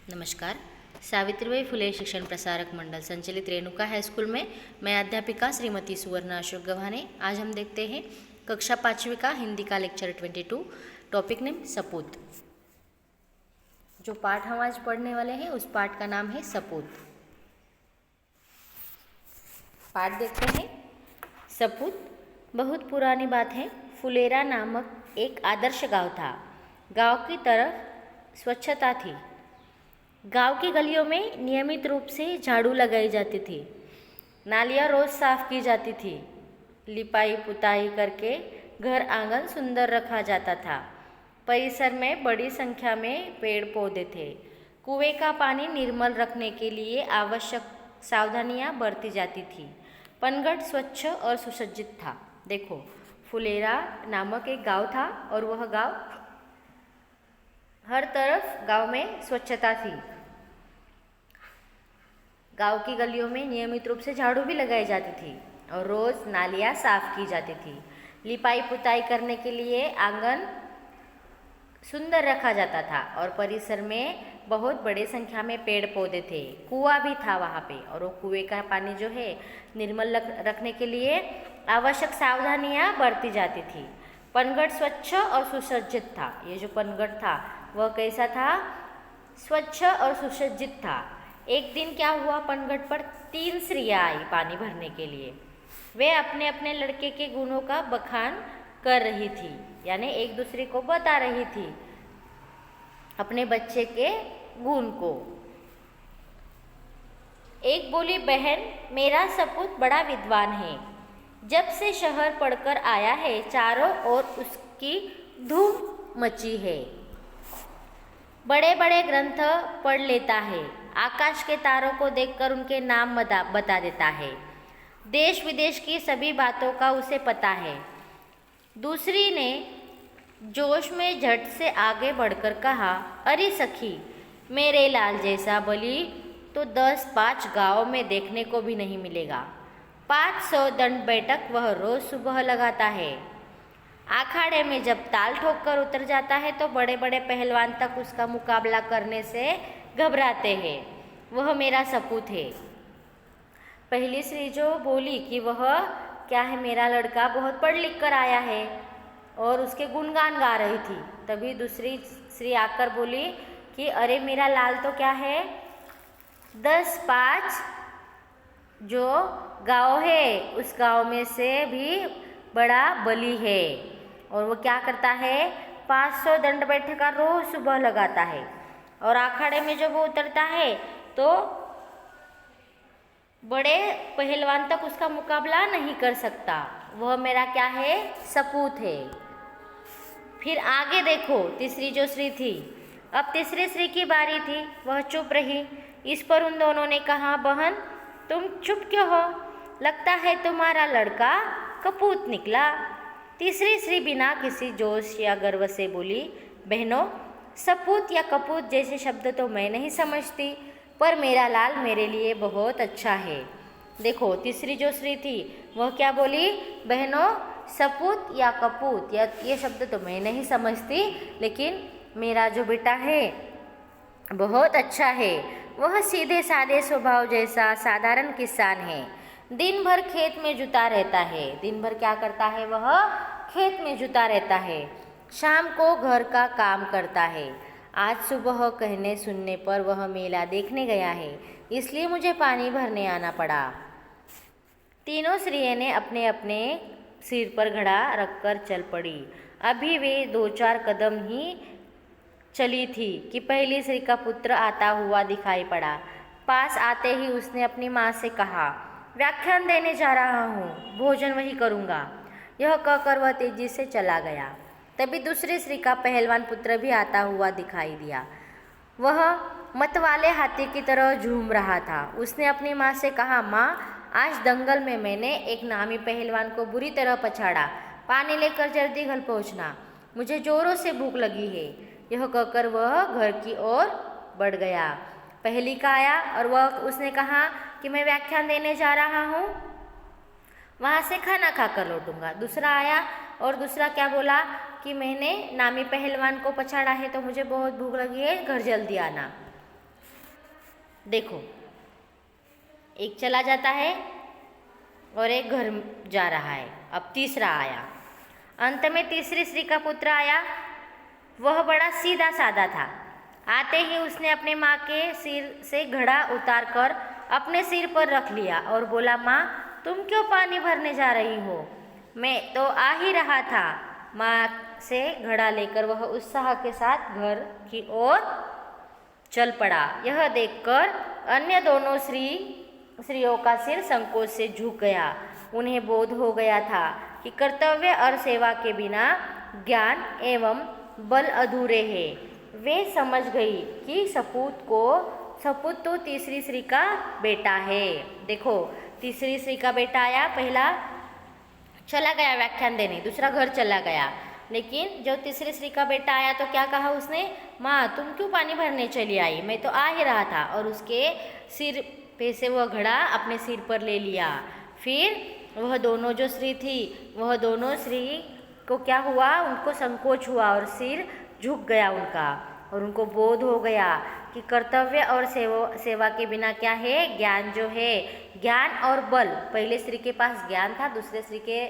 नमस्कार। सावित्रीबाई फुले शिक्षण प्रसारक मंडल संचालित रेणुका हाई स्कूल में मैं अध्यापिका श्रीमती सुवर्णा अशोक गव्हाणे। आज हम देखते हैं कक्षा 5वीं का हिंदी का लेक्चर 22, टॉपिक नेम सपूत। जो पाठ हम आज पढ़ने वाले हैं उस पाठ का नाम है सपूत। पाठ देखते हैं। सपूत बहुत पुरानी बात है। फुलेरा नामक एक आदर्श गांव था। गांव की तरफ स्वच्छता थी। गांव की गलियों में नियमित रूप से झाड़ू लगाई जाती थी। नालियाँ रोज साफ की जाती थी। लिपाई पुताई करके घर आंगन सुंदर रखा जाता था। परिसर में बड़ी संख्या में पेड़ पौधे थे। कुएं का पानी निर्मल रखने के लिए आवश्यक सावधानियां बरती जाती थी। पनगढ़ स्वच्छ और सुसज्जित था। देखो, फुलेरा नामक एक गांव था और वह गांव हर तरफ गांव में स्वच्छता थी। गांव की गलियों में नियमित रूप से झाड़ू भी लगाई जाती थी और रोज नालियाँ साफ की जाती थी। लिपाई पुताई करने के लिए आंगन सुंदर रखा जाता था और परिसर में बहुत बड़ी संख्या में पेड़ पौधे थे। कुआं भी था वहाँ पे और वो कुएं का पानी जो है निर्मल रखने के लिए आवश्यक सावधानियाँ बरती जाती थी। पनगढ़ स्वच्छ और सुसज्जित था। ये जो पनगढ़ था वह कैसा था? स्वच्छ और सुसज्जित था। एक दिन क्या हुआ, पनगढ़ पर 3 स्त्रियाँ आई पानी भरने के लिए। वे अपने अपने लड़के के गुणों का बखान कर रही थी, यानी एक दूसरे को बता रही थी अपने बच्चे के गुण को। एक बोली, बहन मेरा सपूत बड़ा विद्वान है। जब से शहर पढ़कर आया है चारों ओर उसकी धूम मची है। बड़े बड़े ग्रंथ पढ़ लेता है। आकाश के तारों को देखकर उनके नाम बता देता है। देश विदेश की सभी बातों का उसे पता है। दूसरी ने जोश में झट से आगे बढ़कर कहा, अरे सखी, मेरे लाल जैसा बलि तो 10-5 गाँव में देखने को भी नहीं मिलेगा। 500 दंड बैठक वह रोज सुबह लगाता है। अखाड़े में जब ताल ठोक कर उतर जाता है तो बड़े बड़े पहलवान तक उसका मुकाबला करने से घबराते हैं। वह मेरा सपूत है। पहली स्त्री जो बोली कि वह क्या है, मेरा लड़का बहुत पढ़ लिख कर आया है और उसके गुणगान गा रही थी। तभी दूसरी स्त्री आकर बोली कि अरे मेरा लाल तो क्या है, 10-5 जो गांव है उस गांव में से भी बड़ा बली है और वो क्या करता है, 500 दंड बैठक का रोज सुबह लगाता है और अखाड़े में जब वो उतरता है तो बड़े पहलवान तक उसका मुकाबला नहीं कर सकता। वह मेरा क्या है, सपूत है। फिर आगे देखो, तीसरी जो स्त्री थी, अब तीसरी स्त्री की बारी थी, वह चुप रही। इस पर उन दोनों ने कहा, बहन तुम चुप क्यों हो? लगता है तुम्हारा लड़का कपूत निकला। तीसरी स्त्री बिना किसी जोश या गर्व से बोली, बहनों, सपूत या कपूत जैसे शब्द तो मैं नहीं समझती, पर मेरा लाल मेरे लिए बहुत अच्छा है। देखो, तीसरी जो स्त्री थी वह क्या बोली, बहनों, सपूत या कपूत या ये शब्द तो मैं नहीं समझती, लेकिन मेरा जो बेटा है बहुत अच्छा है। वह सीधे सादे स्वभाव जैसा साधारण किसान है। दिन भर खेत में जुता रहता है। दिन भर क्या करता है, वह खेत में जुता रहता है। शाम को घर का काम करता है। आज सुबह कहने सुनने पर वह मेला देखने गया है, इसलिए मुझे पानी भरने आना पड़ा। तीनों स्त्रियों ने अपने अपने सिर पर घड़ा रखकर चल पड़ी। अभी वे 2-4 कदम ही चली थी कि पहली स्त्री का पुत्र आता हुआ दिखाई पड़ा। पास आते ही उसने अपनी माँ से कहा, व्याख्यान देने जा रहा हूँ, भोजन वही करूँगा। यह कहकर वह तेजी से चला गया। तभी दूसरी स्त्री का पहलवान पुत्र भी आता हुआ दिखाई दिया। वह मतवाले हाथी की तरह झूम रहा था। उसने अपनी माँ से कहा, माँ, आज दंगल में मैंने एक नामी पहलवान को बुरी तरह पछाड़ा। पानी लेकर जल्दी घर पहुँचना, मुझे जोरों से भूख लगी है। यह कहकर वह घर की ओर बढ़ गया। पहली का आया और वह उसने कहा कि मैं व्याख्यान देने जा रहा हूँ, वहाँ से खाना खाकर लौटूंगा। दूसरा आया और दूसरा क्या बोला कि मैंने नामी पहलवान को पछाड़ा है तो मुझे बहुत भूख लगी है, घर जल्दी आना। देखो, एक चला जाता है और एक घर जा रहा है। अब तीसरा आया। अंत में तीसरी स्त्री का पुत्र आया। वह बड़ा सीधा साधा था। आते ही उसने अपने माँ के सिर से घड़ा उतारकर अपने सिर पर रख लिया और बोला, माँ तुम क्यों पानी भरने जा रही हो? मैं तो आ ही रहा था। माँ से घड़ा लेकर वह उत्साह के साथ घर की ओर चल पड़ा। यह देखकर अन्य दोनों स्त्रियों का सिर संकोच से झुक गया। उन्हें बोध हो गया था कि कर्तव्य और सेवा के बिना ज्ञान एवं बल अधूरे हैं। वे समझ गई कि सपूत तो तीसरी स्त्री का बेटा है। देखो, तीसरी स्त्री का बेटा आया, पहला चला गया व्याख्यान देने, दूसरा घर चला गया। लेकिन जो तीसरी स्त्री का बेटा आया तो क्या कहा उसने? माँ तुम क्यों पानी भरने चली आई? मैं तो आ ही रहा था। और उसके सिर पे से वह घड़ा अपने सिर पर ले लिया। फिर वह दोनों जो स्त्री थी, वह दोनों स्त्री को क्या हुआ? उनको संकोच हुआ और सिर झुक गया उनका, और उनको बोध हो गया कि कर्तव्य और सेवा के बिना क्या है? ज्ञान जो है, ज्ञान और बल। पहले स्त्री के पास ज्ञान था, दूसरे स्त्री के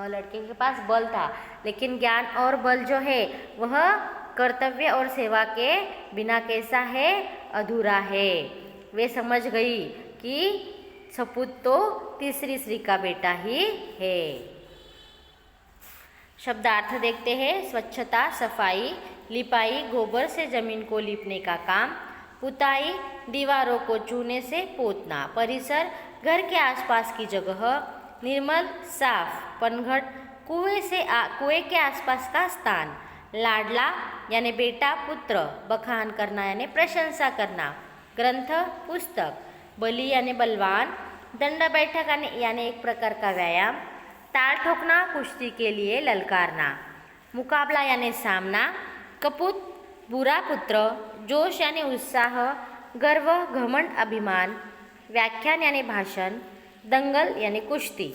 लड़के के पास बल था, लेकिन ज्ञान और बल जो है वह कर्तव्य और सेवा के बिना कैसा है? अधूरा है। वे समझ गई कि सपूत तो तीसरी स्त्री का बेटा ही है। शब्दार्थ देखते हैं। स्वच्छता, सफाई, लिपाई, गोबर से जमीन को लीपने का काम। पुताई, दीवारों को चूने से पोतना। परिसर, घर के आसपास की जगह। निर्मल, साफ, पनघट, कुएं के आसपास का स्थान। लाडला यानी बेटा, पुत्र। बखान करना यानी प्रशंसा करना। ग्रंथ, पुस्तक। बली यानी बलवान। दंड बैठक यानी एक प्रकार का व्यायाम। ताल ठोकना, कुश्ती के लिए ललकारना। मुकाबला यानी सामना। कपूत, बुरा पुत्र। जोश यानी उत्साह। गर्व, घमंड, अभिमान। व्याख्यान यानी भाषण। दंगल यानी कुश्ती।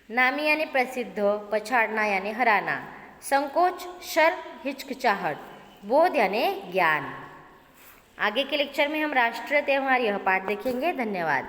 नामी यानी प्रसिद्ध। पछाड़ना यानी हराना। संकोच, शर्म, हिचकिचाहट। बोध यानी ज्ञान। आगे के लेक्चर में हम राष्ट्रीय त्योहार यह पाठ देखेंगे। धन्यवाद।